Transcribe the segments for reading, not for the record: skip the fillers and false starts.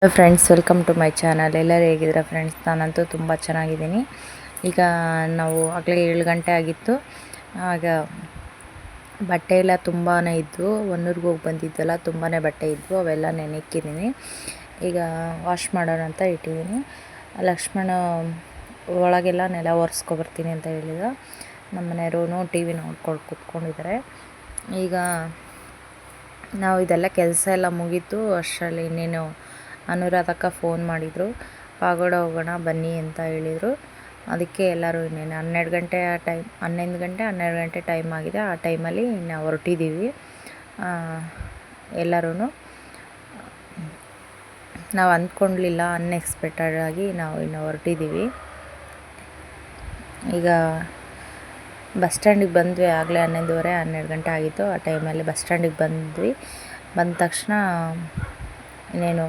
Friends, welcome to my channel. ಎಲ್ಲರೂ ಹೇಗಿದ್ದೀರಾ friends? ನಾನಂತೂ ತುಂಬ ಚೆನ್ನಾಗಿದ್ದೀನಿ. ಈಗ ನಾವು ಆಗಲೇ 7 ಗಂಟೆ ಆಗಿತ್ತು. ಆಗ ಬಟ್ಟೆ ಎಲ್ಲ ತುಂಬಾ ಇದ್ವು. ಹೊನ್ನೂರಿಗೆ ಹೋಗಿ ಬಂದಿದ್ದೆಲ್ಲ ತುಂಬಾ ಬಟ್ಟೆ ಇದ್ವು. ಅವೆಲ್ಲ ನೆನೆಕ್ಕಿದ್ದೀನಿ. ಈಗ ವಾಶ್ ಮಾಡೋಣ ಅಂತ ಇಟ್ಟಿದ್ದೀನಿ. ಲಕ್ಷ್ಮಣ ಒಳಗೆಲ್ಲ ನೆಲ ಒರೆಸ್ಕೊಬರ್ತೀನಿ ಅಂತ ಹೇಳಿದ. ನಮ್ಮ ಮನೆಯವರು ಟಿ ವಿ ನೋಡ್ಕೊಂಡು ಕೂತ್ಕೊಂಡಿದ್ದಾರೆ. ಈಗ ನಾವು ಇದೆಲ್ಲ ಕೆಲಸ ಎಲ್ಲ ಮುಗೀತು. ಅಷ್ಟರಲ್ಲಿ ಇನ್ನೇನು ಅನುರಾಧಕ್ಕ ಫೋನ್ ಮಾಡಿದರು, ಪಾಗೋಡ ಹೋಗೋಣ ಬನ್ನಿ ಅಂತ ಹೇಳಿದರು. ಅದಕ್ಕೆ ಎಲ್ಲರೂ ಇನ್ನೇನು 11 ಗಂಟೆ ಟೈಮ್ ಆಗಿದೆ. ಆ ಟೈಮಲ್ಲಿ ನಾವು ಹೊರಟಿದ್ದೀವಿ. ಎಲ್ಲರೂ ನಾವು ಅಂದ್ಕೊಂಡಿಲ್ಲ, ಅನ್ಎಕ್ಸ್ಪೆಕ್ಟೆಡ್ ಆಗಿ ನಾವು ಇನ್ನು ಹೊರಟಿದ್ದೀವಿ. ಈಗ ಬಸ್ ಸ್ಟ್ಯಾಂಡಿಗೆ ಬಂದ್ವಿ. ಆಗಲೇ 11 ಗಂಟೆ ಆಗಿತ್ತು. ಆ ಟೈಮಲ್ಲಿ ಬಸ್ ಸ್ಟ್ಯಾಂಡಿಗೆ ಬಂದ್ವಿ. ಬಂದ ತಕ್ಷಣ ಇನ್ನೇನು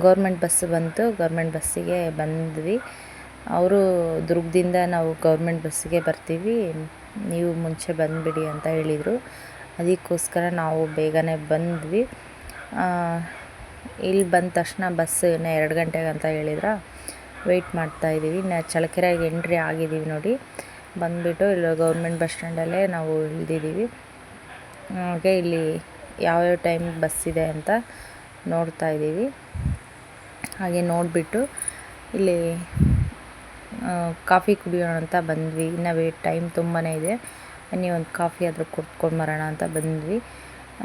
ಗೌರ್ಮೆಂಟ್ ಬಸ್ ಬಂತು. ಗೌರ್ಮೆಂಟ್ ಬಸ್ಸಿಗೆ ಬಂದ್ವಿ. ಅವರು ದುರ್ಗದಿಂದ ನಾವು ಗೌರ್ಮೆಂಟ್ ಬಸ್ಸಿಗೆ ಬರ್ತೀವಿ, ನೀವು ಮುಂಚೆ ಬಂದುಬಿಡಿ ಅಂತ ಹೇಳಿದರು. ಅದಕ್ಕೋಸ್ಕರ ನಾವು ಬೇಗನೆ ಬಂದ್ವಿ. ಇಲ್ಲಿ ಬಂದ ತಕ್ಷಣ ಬಸ್ ಇನ್ನು 2 ಗಂಟೆಗೆ ಅಂತ ಹೇಳಿದ್ರ. ವೆಯ್ಟ್ ಮಾಡ್ತಾಯಿದ್ದೀವಿ. ಚಳ್ಳಕೆರೆಗೆ ಎಂಟ್ರಿ ಆಗಿದ್ದೀವಿ ನೋಡಿ. ಬಂದುಬಿಟ್ಟು ಇಲ್ಲಿ ಗೌರ್ಮೆಂಟ್ ಬಸ್ ಸ್ಟ್ಯಾಂಡಲ್ಲೇ ನಾವು ಇಳಿದಿದ್ದೀವಿ. ಹಾಗೆ ಇಲ್ಲಿ ಯಾವ್ಯಾವ ಟೈಮಿಗೆ ಬಸ್ ಇದೆ ಅಂತ ನೋಡ್ತಾ ಇದ್ದೀವಿ. ಹಾಗೆ ನೋಡಿಬಿಟ್ಟು ಇಲ್ಲಿ ಕಾಫಿ ಕುಡಿಯೋಣ ಅಂತ ಬಂದ್ವಿ. ಇನ್ನು ಟೈಮ್ ತುಂಬಾ ಇದೆ. ಬನ್ನಿ ಒಂದು ಕಾಫಿ ಆದರೂ ಕುಡ್ಕೊಂಡು ಬರೋಣ ಅಂತ ಬಂದ್ವಿ.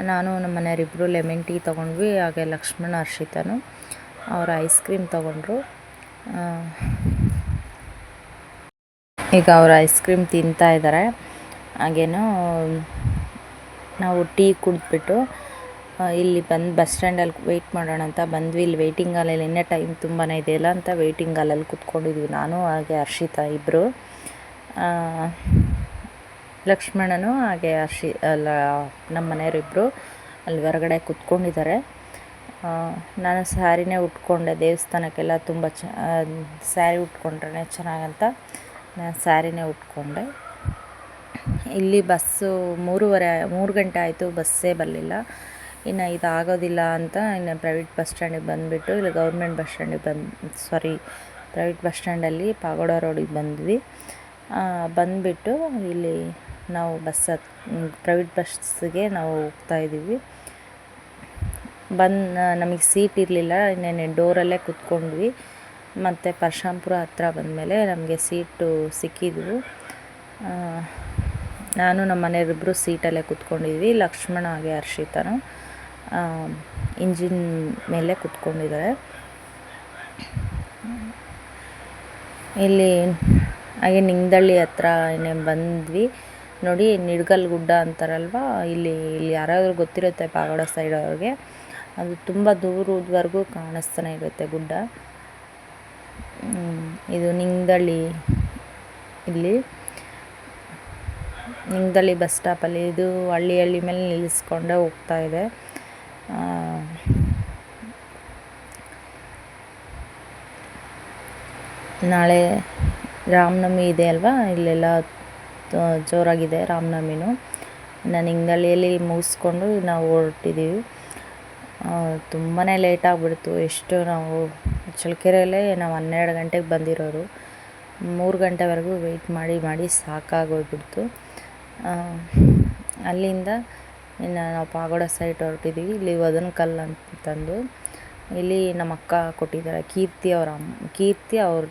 ನಾನು ನಮ್ಮ ಮನೆಯವರಿಬ್ಬರು ಲೆಮನ್ ಟೀ ತೊಗೊಂಡ್ವಿ. ಹಾಗೆ ಲಕ್ಷ್ಮಣ ಹರ್ಷಿತನು ಅವರು ಐಸ್ ಕ್ರೀಮ್ ತೊಗೊಂಡ್ರು. ಈಗ ಅವರು ಐಸ್ ಕ್ರೀಮ್ ತಿಂತಾ ಇದ್ದಾರೆ. ಹಾಗೇನು ನಾವು ಟೀ ಕುಡಿದ್ಬಿಟ್ಟು ಇಲ್ಲಿ ಬಂದು ಬಸ್ ಸ್ಟ್ಯಾಂಡಲ್ಲಿ ವೆಯ್ಟ್ ಮಾಡೋಣ ಅಂತ ಬಂದ್ವಿ. ಇಲ್ಲಿ ವೆಯ್ಟಿಂಗ್ ಹಾಲಲ್ಲಿ ಇನ್ನೂ ಟೈಮ್ ತುಂಬಾ ಇದೆಯಲ್ಲ ಅಂತ ವೆಯ್ಟಿಂಗ್ ಹಾಲಲ್ಲಿ ಕೂತ್ಕೊಂಡಿದ್ವಿ. ನಾನು ಹಾಗೆ ಹರ್ಷಿತಾ ಇಬ್ಬರು. ಲಕ್ಷ್ಮಣನು ಹಾಗೆ ನಮ್ಮ ಮನೆಯವರಿಬ್ಬರು ಅಲ್ಲಿ ಹೊರಗಡೆ ಕೂತ್ಕೊಂಡಿದ್ದಾರೆ. ನಾನು ಸ್ಯಾರಿನೇ ಉಟ್ಕೊಂಡೆ. ದೇವಸ್ಥಾನಕ್ಕೆಲ್ಲ ತುಂಬ ಸ್ಯಾರಿ ಉಟ್ಕೊಂಡ್ರೆ ಚೆನ್ನಾಗಂತ ನಾನು ಸ್ಯಾರಿನೇ ಉಟ್ಕೊಂಡೆ. ಇಲ್ಲಿ ಬಸ್ಸು 3 ಗಂಟೆ ಆಯಿತು, ಬಸ್ಸೇ ಬರಲಿಲ್ಲ. ಇನ್ನು ಇದಾಗೋದಿಲ್ಲ ಅಂತ ಇನ್ನು ಪ್ರೈವೇಟ್ ಬಸ್ ಸ್ಟ್ಯಾಂಡಿಗೆ ಬಂದುಬಿಟ್ಟು ಇಲ್ಲಿ ಪ್ರೈವೇಟ್ ಬಸ್ ಸ್ಟ್ಯಾಂಡಲ್ಲಿ ಪಾಗೋಡ ರೋಡಿಗೆ ಬಂದ್ವಿ. ಬಂದುಬಿಟ್ಟು ಇಲ್ಲಿ ನಾವು ಪ್ರೈವೇಟ್ ಬಸ್ಸಿಗೆ ನಾವು ಹೋಗ್ತಾಯಿದ್ದೀವಿ. ನಮಗೆ ಸೀಟ್ ಇರಲಿಲ್ಲ. ಇನ್ನೇನು ಡೋರಲ್ಲೇ ಕೂತ್ಕೊಂಡ್ವಿ. ಮತ್ತು ಪರಶುರಾಂಪುರ ಹತ್ರ ಬಂದಮೇಲೆ ನಮಗೆ ಸೀಟು ಸಿಕ್ಕಿದ್ವು. ನಾನು ನಮ್ಮ ಮನೆಯವರಿಬ್ಬರು ಸೀಟಲ್ಲೇ ಕೂತ್ಕೊಂಡಿದ್ವಿ. ಲಕ್ಷ್ಮಣ ಹಾಗೆ ಹರ್ಷಿತನು ಇಂಜಿನ್ ಮೇಲೆ ಕೂತ್ಕೊಂಡಿದ್ದಾರೆ. ಇಲ್ಲಿ ಹಾಗೆ ನಿಂಗದಳ್ಳಿ ಹತ್ರ ಇನ್ನೇನು ಬಂದ್ವಿ ನೋಡಿ. ನಿಡ್ಗಲ್ ಗುಡ್ಡ ಅಂತಾರಲ್ವ, ಇಲ್ಲಿ ಯಾರಾದರೂ ಗೊತ್ತಿರುತ್ತೆ ಪಾಗೋಡ ಸೈಡ್ ಅವ್ರಿಗೆ, ಅದು ತುಂಬ ದೂರದವರೆಗೂ ಕಾಣಿಸ್ತಾನೆ ಇರುತ್ತೆ ಗುಡ್ಡ. ಇದು ನಿಂಗದಳ್ಳಿ. ಇಲ್ಲಿ ನಿಂಗದಳ್ಳಿ ಬಸ್ ಸ್ಟಾಪಲ್ಲಿ ಇದು ಹಳ್ಳಿ ಮೇಲೆ ನಿಲ್ಲಿಸ್ಕೊಂಡೇ ಹೋಗ್ತಾ ಇದೆ. ನಾಳೆ ರಾಮನವಮಿ ಇದೆ ಅಲ್ವಾ, ಇಲ್ಲೆಲ್ಲ ಜೋರಾಗಿದೆ ರಾಮನವಮಿನೂ. ನಾನು ನಿಂಗದಳ್ಳಿಯಲ್ಲಿ ಮುಗಿಸ್ಕೊಂಡು ನಾವು ಹೊರಟಿದ್ದೀವಿ. ತುಂಬಾ ಲೇಟ್ ಆಗಿಬಿಡ್ತು. ನಾವು ಚಳ್ಳಕೆರೆಯಲ್ಲೇ ನಾವು 12 ಗಂಟೆಗೆ ಬಂದಿರೋರು. 3 ಗಂಟೆವರೆಗೂ ವೆಯ್ಟ್ ಮಾಡಿ ಸಾಕಾಗೋಗ್ಬಿಡ್ತು. ಅಲ್ಲಿಂದ ಇನ್ನು ನಾವು ಪಾಗೋಡ ಸೈಡ್ ಹೊರಟಿದ್ದೀವಿ. ಇಲ್ಲಿ ವದನಕಲ್ಲು ಅಂತಂದು ಇಲ್ಲಿ ನಮ್ಮ ಅಕ್ಕ ಕೊಟ್ಟಿದ್ದಾರೆ. ಕೀರ್ತಿ ಅವ್ರ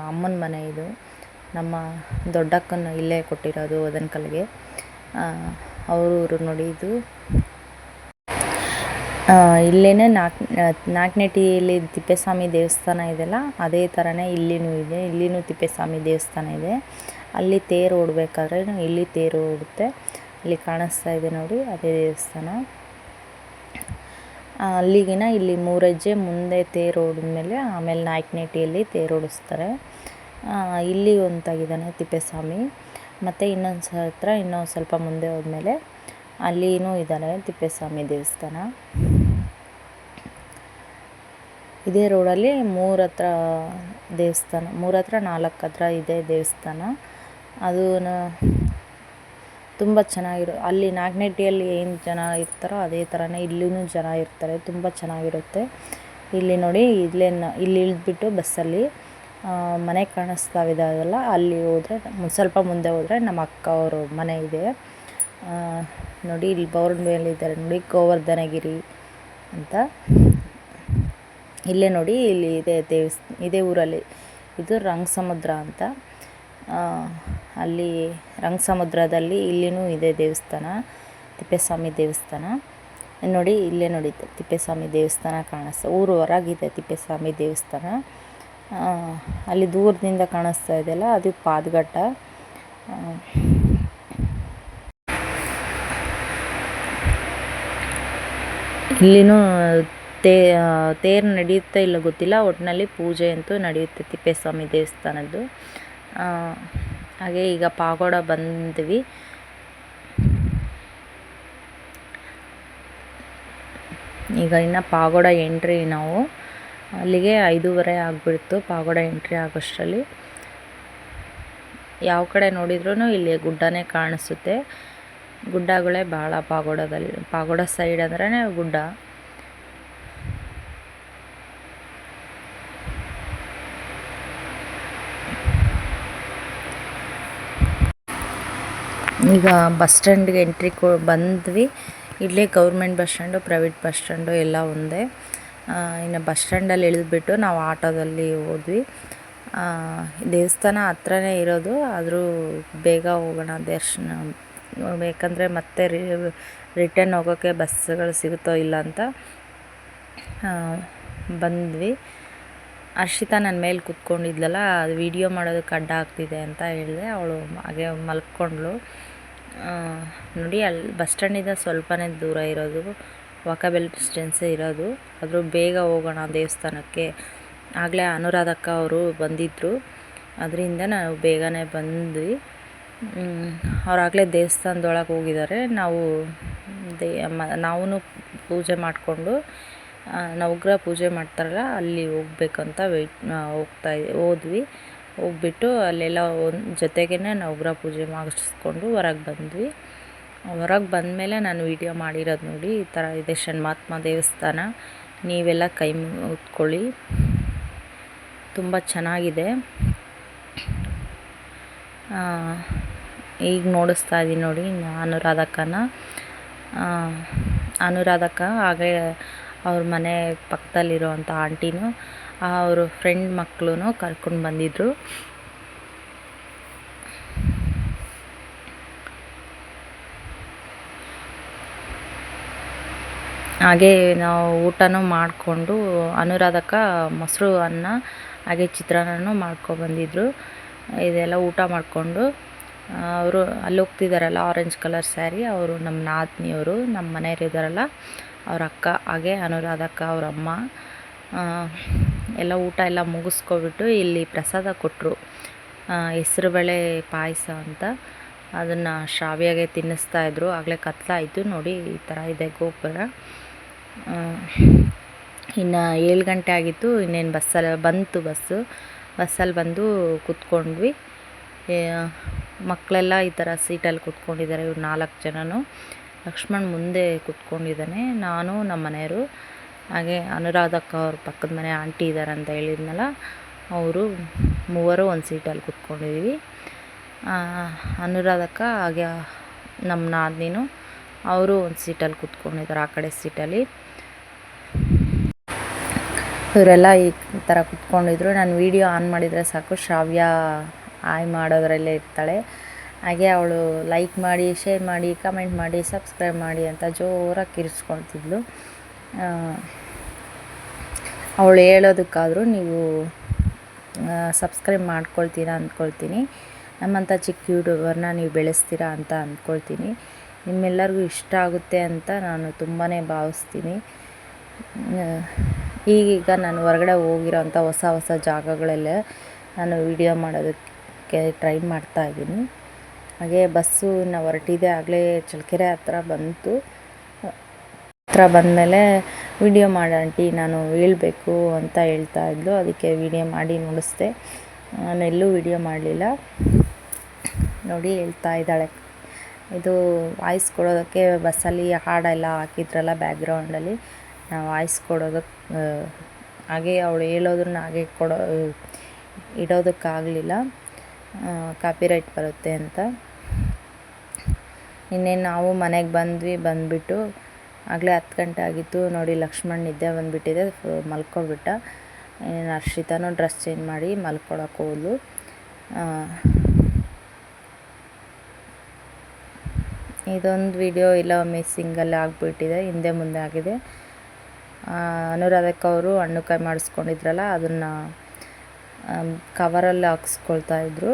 ಅಮ್ಮನ ಮನೆ ಇದು. ನಮ್ಮ ದೊಡ್ಡಕ್ಕನ ಇಲ್ಲೇ ಕೊಟ್ಟಿರೋದು ವದನಕಲ್ಲಿಗೆ. ಅವರು ನೋಡಿ, ಇದು ಇಲ್ಲೇ ನಾಲ್ಕನೇಟಿಯಲ್ಲಿ ತಿಪ್ಪೇಸ್ವಾಮಿ ದೇವಸ್ಥಾನ ಇದೆಯಲ್ಲ, ಅದೇ ಥರನೇ ಇಲ್ಲಿನೂ ಇದೆ. ಇಲ್ಲಿನೂ ತಿಪ್ಪೇಸ್ವಾಮಿ ದೇವಸ್ಥಾನ ಇದೆ. ಅಲ್ಲಿ ತೇರು ಓಡಬೇಕಾದ್ರೆ ಇಲ್ಲಿ ತೇರು ಓಡುತ್ತೆ. ಅಲ್ಲಿ ಕಾಣಿಸ್ತಾ ಇದೆ ನೋಡಿ, ಅದೇ ದೇವಸ್ಥಾನ. ಅಲ್ಲಿಗಿನ ಇಲ್ಲಿ 3 ಹೆಜ್ಜೆ ಮುಂದೆ ತೇರು ಓಡಿದ್ಮೇಲೆ ಆಮೇಲೆ ನಾಯಕನೇಟಿಯಲ್ಲಿ ತೇರು ಓಡಿಸ್ತಾರೆ. ಇಲ್ಲಿ ಒಂದಾಗಿದ್ದಾನೆ ತಿಪ್ಪೇಸ್ವಾಮಿ. ಮತ್ತು ಇನ್ನೊಂದು ಸ್ವಲ್ಪ ಮುಂದೆ ಹೋದ್ಮೇಲೆ ಅಲ್ಲಿನೂ ಇದ್ದಾನೆ ತಿಪ್ಪೇಸ್ವಾಮಿ ದೇವಸ್ಥಾನ. ಇದೇ ರೋಡಲ್ಲಿ 3 ಹತ್ರ ದೇವಸ್ಥಾನ, 3 ಹತ್ರ 4 ಹತ್ರ ಇದೆ ದೇವಸ್ಥಾನ. ಅದು ತುಂಬ ಚೆನ್ನಾಗಿರೋ ಅಲ್ಲಿ ನಾಗನಹಟ್ಟಿಯಲ್ಲಿ ಏನು ಜನ ಇರ್ತಾರೋ ಅದೇ ಥರನೇ ಇಲ್ಲಿಯೂ ಜನ ಇರ್ತಾರೆ, ತುಂಬ ಚೆನ್ನಾಗಿರುತ್ತೆ. ಇಲ್ಲಿ ನೋಡಿ ಇಲ್ಲಿ ಇಳಿದ್ಬಿಟ್ಟು ಬಸ್ಸಲ್ಲಿ ಮನೆ ಕಾಣಿಸ್ತಾವಿದಾವಲ್ಲ, ಅಲ್ಲಿ ಹೋದರೆ ಸ್ವಲ್ಪ ಮುಂದೆ ಹೋದರೆ ನಮ್ಮ ಅಕ್ಕ ಅವರು ಮನೆ ಇದೆ. ನೋಡಿ ಇಲ್ಲಿ ಬೋರ್ಡ್ ಮೇಲೆ ಇದ್ದಾರೆ ನೋಡಿ, ಗೋವರ್ಧನಗಿರಿ ಅಂತ. ಇಲ್ಲೇ ನೋಡಿ ಇಲ್ಲಿ ಇದೆ ಇದೇ ಊರಲ್ಲಿ, ಇದು ರಂಗಸಮುದ್ರ ಅಂತ. ಅಲ್ಲಿ ರಂಗಸಮುದ್ರದಲ್ಲಿ ಇಲ್ಲಿನೂ ಇದೆ ದೇವಸ್ಥಾನ, ತಿಪ್ಪೇಸ್ವಾಮಿ ದೇವಸ್ಥಾನ. ನೋಡಿ ಇಲ್ಲೇ ನೋಡಿ ತಿಪ್ಪೇಸ್ವಾಮಿ ದೇವಸ್ಥಾನ ಕಾಣಿಸ್ತಾ, ಊರು ಹೊರಗಿದೆ ತಿಪ್ಪೇಸ್ವಾಮಿ ದೇವಸ್ಥಾನ. ಅಲ್ಲಿ ದೂರದಿಂದ ಕಾಣಿಸ್ತಾ ಇದೆಯಲ್ಲ ಅದು ಪಾದಗಟ್ಟ. ಇಲ್ಲಿನೂ ತೇರು ನಡೆಯುತ್ತಾ ಇಲ್ಲ ಗೊತ್ತಿಲ್ಲ, ಒಟ್ಟಿನಲ್ಲಿ ಪೂಜೆ ಅಂತೂ ನಡೆಯುತ್ತೆ ತಿಪ್ಪೇಸ್ವಾಮಿ ದೇವಸ್ಥಾನದ್ದು. ಹಾಗೆ ಈಗ ಪಾಗೋಡ ಬಂದ್ವಿ. ಈಗ ಇನ್ನು ಪಾಗೋಡ ಎಂಟ್ರಿ, ನಾವು ಅಲ್ಲಿಗೆ 5:30 ಆಗಿಬಿಡ್ತು ಪಾಗೋಡ ಎಂಟ್ರಿ ಆಗೋಷ್ಟರಲ್ಲಿ. ಯಾವ ಕಡೆ ನೋಡಿದ್ರೂ ಇಲ್ಲಿ ಗುಡ್ಡನೇ ಕಾಣಿಸುತ್ತೆ, ಗುಡ್ಡಗಳೇ ಭಾಳ ಪಾಗೋಡದಲ್ಲಿ. ಪಾಗೋಡ ಸೈಡ್ ಅಂದ್ರೆ ಗುಡ್ಡ. ಈಗ ಬಸ್ ಸ್ಟ್ಯಾಂಡ್ಗೆ ಎಂಟ್ರಿ ಬಂದ್ವಿ. ಇಲ್ಲೇ government bus stand, private bus stand ಎಲ್ಲ ಒಂದೇ. ಇನ್ನು ಬಸ್ ಸ್ಟ್ಯಾಂಡಲ್ಲಿ ಇಳಿದ್ಬಿಟ್ಟು ನಾವು ಆಟೋದಲ್ಲಿ ಹೋದ್ವಿ. ದೇವಸ್ಥಾನ ಹತ್ರನೇ ಇರೋದು, ಆದರೂ ಬೇಗ ಹೋಗೋಣ ದರ್ಶನ, ಬೇಕಂದರೆ ಮತ್ತೆ ರಿಟರ್ನ್ ಹೋಗೋಕ್ಕೆ ಬಸ್ಸುಗಳು ಸಿಗುತ್ತೋ ಇಲ್ಲ ಅಂತ ಬಂದ್ವಿ. ಹರ್ಷಿತಾ ನನ್ನ ಮೇಲೆ ಕೂತ್ಕೊಂಡಿದ್ಲಲ್ಲ, ಅದು ವೀಡಿಯೋ ಮಾಡೋದಕ್ಕೆ ಅಡ್ಡ ಆಗ್ತಿದೆ ಅಂತ ಹೇಳಿದೆ. ಅವಳು ಹಾಗೆ ಮಲ್ಕೊಂಡ್ಳು. ನೋಡಿ ಅಲ್ಲಿ ಬಸ್ ಸ್ಟ್ಯಾಂಡಿಂದ ಸ್ವಲ್ಪನೇ ದೂರ ಇರೋದು, ವಾಕಬಲ್ ಡಿಸ್ಟೆನ್ಸೇ ಇರೋದು. ಆದರೂ ಬೇಗ ಹೋಗೋಣ ದೇವಸ್ಥಾನಕ್ಕೆ. ಆಗಲೇ ಅನುರಾಧಕ್ಕ ಅವರು ಬಂದಿದ್ದರು, ಅದರಿಂದ ನಾವು ಬೇಗನೆ ಬಂದ್ವಿ. ಅವರಾಗಲೇ ದೇವಸ್ಥಾನದೊಳಗೆ ಹೋಗಿದ್ದಾರೆ. ನಾವು ಪೂಜೆ ಮಾಡಿಕೊಂಡು ನವಗ್ರಹ ಪೂಜೆ ಮಾಡ್ತಾರಲ್ಲ ಅಲ್ಲಿ ಹೋಗ್ಬೇಕಂತ ಹೋದ್ವಿ. ಹೋಗ್ಬಿಟ್ಟು ಅಲ್ಲೆಲ್ಲ ಜೊತೆಗೇ ನವಗ್ರಹ ಪೂಜೆ ಮಾಡಿಸ್ಕೊಂಡು ಹೊರಗೆ ಬಂದ್ವಿ. ಹೊರಗೆ ಬಂದಮೇಲೆ ನಾನು ವೀಡಿಯೋ ಮಾಡಿರೋದು ನೋಡಿ, ಈ ಥರ ಇದೆ ಷಣ್ಮಾತ್ಮ ದೇವಸ್ಥಾನ. ನೀವೆಲ್ಲ ಕೈ ಮುಗ್ಕೊಳ್ಳಿ, ತುಂಬ ಚೆನ್ನಾಗಿದೆ. ಈಗ ನೋಡಿಸ್ತಾ ಇದ್ದೀನಿ ನೋಡಿ ಅನುರಾಧಕ್ಕ ಹಾಗೆ ಅವ್ರ ಮನೆ ಪಕ್ಕದಲ್ಲಿರೋವಂಥ ಆಂಟಿನೂ ಅವರು ಫ್ರೆಂಡ್ ಮಕ್ಕಳು ಕರ್ಕೊಂಡು ಬಂದಿದ್ದರು. ಹಾಗೆ ನಾವು ಊಟನೂ ಮಾಡಿಕೊಂಡು ಅನುರಾಧಕ್ಕ ಮೊಸರು ಅನ್ನ ಹಾಗೆ ಚಿತ್ರಾನ್ನನೂ ಮಾಡ್ಕೊಬಂದಿದ್ರು. ಇದೆಲ್ಲ ಊಟ ಮಾಡಿಕೊಂಡು ಅವರು ಅಲ್ಲಿ ಹೋಗ್ತಿದ್ದಾರಲ್ಲ ಆರೆಂಜ್ ಕಲರ್ ಸ್ಯಾರಿ, ಅವರು ನಮ್ಮ ನಾದಿನಿಯವರು, ನಮ್ಮ ಮನೆಯವರಿದ್ದಾರಲ್ಲ ಅವ್ರ ಅಕ್ಕ, ಹಾಗೆ ಅನುರಾಧಕ್ಕ ಅವ್ರ ಅಮ್ಮ ಎಲ್ಲ ಊಟ ಎಲ್ಲ ಮುಗಿಸ್ಕೊಬಿಟ್ಟು ಇಲ್ಲಿ ಪ್ರಸಾದ ಕೊಟ್ಟರು. ಹೆಸರುಬೇಳೆ ಪಾಯಸ ಅಂತ, ಅದನ್ನು ಶ್ರಾವ್ಯಗೆ ತಿನ್ನಿಸ್ತಾಯಿದ್ರು. ಆಗಲೇ ಕತ್ಲಾಯಿತು ನೋಡಿ, ಈ ಥರ ಇದೆ ಗೋಪುರ. ಇನ್ನು 7 ಗಂಟೆ ಆಗಿತ್ತು. ಇನ್ನೇನು ಬಸ್ಸಲ್ಲಿ ಬಂದು ಕೂತ್ಕೊಂಡ್ವಿ. ಮಕ್ಕಳೆಲ್ಲ ಈ ಥರ ಸೀಟಲ್ಲಿ ಕೂತ್ಕೊಂಡಿದ್ದಾರೆ. ಇವ್ರು 4 ಜನನು. ಲಕ್ಷ್ಮಣ್ ಮುಂದೆ ಕೂತ್ಕೊಂಡಿದ್ದಾನೆ, ನಾನು ನಮ್ಮ ಮನೆಯವರು, ಹಾಗೆ ಅನುರಾಧಕ್ಕ ಅವ್ರ ಪಕ್ಕದ ಮನೆ ಆಂಟಿ ಇದ್ದಾರೆ ಅಂತ ಹೇಳಿದ್ನಲ್ಲ, ಅವರು ಮೂವರು ಒಂದು ಸೀಟಲ್ಲಿ ಕೂತ್ಕೊಂಡಿದ್ದೀವಿ. ಅನುರಾಧಕ್ಕ ಹಾಗೆ ನಮ್ಮ ನಾದಿನಿನು ಅವರು ಒಂದು ಸೀಟಲ್ಲಿ ಕೂತ್ಕೊಂಡಿದ್ದಾರೆ, ಆ ಕಡೆ ಸೀಟಲ್ಲಿ. ಇವರೆಲ್ಲ ಈ ಥರ ಕೂತ್ಕೊಂಡಿದ್ರು. ನಾನು ವೀಡಿಯೋ ಆನ್ ಮಾಡಿದರೆ ಸಾಕು, ಶ್ರಾವ್ಯ ಆಯ್ ಮಾಡೋದ್ರಲ್ಲೇ ಇರ್ತಾಳೆ. ಹಾಗೆ ಅವಳು ಲೈಕ್ ಮಾಡಿ, ಶೇರ್ ಮಾಡಿ, ಕಮೆಂಟ್ ಮಾಡಿ, ಸಬ್ಸ್ಕ್ರೈಬ್ ಮಾಡಿ ಅಂತ ಜೋರಾಗಿ ಕಿರಿಸ್ಕೊಳ್ತಿದ್ಲು. ಅವಳು ಹೇಳೋದಕ್ಕಾದರೂ ನೀವು ಸಬ್ಸ್ಕ್ರೈಬ್ ಮಾಡ್ಕೊಳ್ತೀರಾ ಅಂದ್ಕೊಳ್ತೀನಿ. ನಮ್ಮಂಥ ಚಿಕ್ಕ ಯೂಟ್ಯೂಬರ್ನ ನೀವು ಬೆಳೆಸ್ತೀರಾ ಅಂತ ಅಂದ್ಕೊಳ್ತೀನಿ. ನಿಮ್ಮೆಲ್ಲರಿಗೂ ಇಷ್ಟ ಆಗುತ್ತೆ ಅಂತ ನಾನು ತುಂಬಾ ಭಾವಿಸ್ತೀನಿ. ಈಗೀಗ ನಾನು ಹೊರಗಡೆ ಹೋಗಿರೋಂಥ ಹೊಸ ಜಾಗಗಳೆಲ್ಲ ನಾನು ವಿಡಿಯೋ ಮಾಡೋದಕ್ಕೆ ಟ್ರೈ ಮಾಡ್ತಾಯಿದ್ದೀನಿ. ಹಾಗೆ ಬಸ್ಸು ಇನ್ನು ಹೊರಟಿದೆ, ಆಗಲೇ ಚಳ್ಳಕೆರೆ ಹತ್ರ ಬಂತು. ಹತ್ರ ಬಂದಮೇಲೆ ವಿಡಿಯೋ ಮಾಡಾಂಟಿ ನಾನು ಹೇಳ್ಬೇಕು ಅಂತ ಹೇಳ್ತಾಯಿದ್ಲು, ಅದಕ್ಕೆ ವಿಡಿಯೋ ಮಾಡಿ ನೋಡಿಸ್ದೆ. ನಾನೆಲ್ಲೂ ವಿಡಿಯೋ ಮಾಡಲಿಲ್ಲ. ನೋಡಿ ಹೇಳ್ತಾ ಇದ್ದಾಳೆ, ಇದು ವಾಯ್ಸ್ ಕೊಡೋದಕ್ಕೆ ಬಸ್ಸಲ್ಲಿ ಹಾಡೆಲ್ಲ ಹಾಕಿದ್ರಲ್ಲ ಬ್ಯಾಕ್ಗ್ರೌಂಡಲ್ಲಿ, ನಾವು ವಾಯ್ಸ್ ಕೊಡೋದಕ್ಕೆ ಹಾಗೆ ಅವಳು ಹೇಳೋದನ್ನ ಹಾಗೆ ಇಡೋದಕ್ಕಾಗಲಿಲ್ಲ, ಕಾಪಿರೈಟ್ ಬರುತ್ತೆ ಅಂತ. ಇನ್ನೇನು ನಾವು ಮನೆಗೆ ಬಂದುಬಿಟ್ಟು ಆಗಲೇ 10 ಗಂಟೆ ಆಗಿತ್ತು ನೋಡಿ. ಲಕ್ಷ್ಮಣ್ ನಿದ್ದೆ ಬಂದುಬಿಟ್ಟಿದೆ, ಮಲ್ಕೊಬಿಟ್ಟ. ಇನ್ನು ಹರ್ಷಿತಾನು ಡ್ರೆಸ್ ಚೇಂಜ್ ಮಾಡಿ ಮಲ್ಕೊಳಕ್ಕೆ ಹೋದ್ಲು. ಇದೊಂದು ವಿಡಿಯೋ ಇಲ್ಲ ಮಿಸ್ಸಿಂಗಲ್ಲಿ ಆಗಿಬಿಟ್ಟಿದೆ, ಹಿಂದೆ ಮುಂದೆ ಆಗಿದೆ. ಅನುರಾಧಕ್ಕೆ ಅವರು ಹಣ್ಣುಕಾಯಿ ಮಾಡಿಸ್ಕೊಂಡಿದ್ರಲ್ಲ, ಅದನ್ನು ಕವರಲ್ಲಿ ಹಾಕ್ಸ್ಕೊಳ್ತಾಯಿದ್ರು.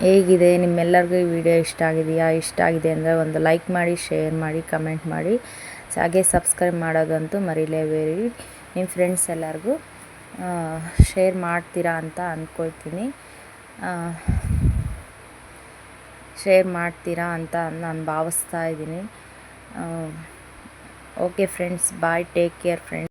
ಹೇಗಿದೆ ನಿಮ್ಮೆಲ್ಲರಿಗೂ ಈ ವಿಡಿಯೋ ಇಷ್ಟ ಆಗಿದೆಯಾ? ಇಷ್ಟ ಆಗಿದೆ ಅಂದರೆ ಒಂದು ಲೈಕ್ ಮಾಡಿ, ಶೇರ್ ಮಾಡಿ, ಕಮೆಂಟ್ ಮಾಡಿ, ಹಾಗೆ ಸಬ್ಸ್ಕ್ರೈಬ್ ಮಾಡೋದಂತೂ ಮರಿಲೇಬೇಡಿ. ನಿಮ್ಮ ಫ್ರೆಂಡ್ಸ್ ಎಲ್ಲರಿಗೂ ಶೇರ್ ಮಾಡ್ತೀರಾ ಅಂತ ಅಂದ್ಕೊಳ್ತೀನಿ. ಶೇರ್ ಮಾಡ್ತೀರಾ ಅಂತ ನಾನು ಭಾವಿಸ್ತಾ ಇದ್ದೀನಿ. ಓಕೆ ಫ್ರೆಂಡ್ಸ್, ಬಾಯ್, ಟೇಕ್ ಕೇರ್ ಫ್ರೆಂಡ್ಸ್.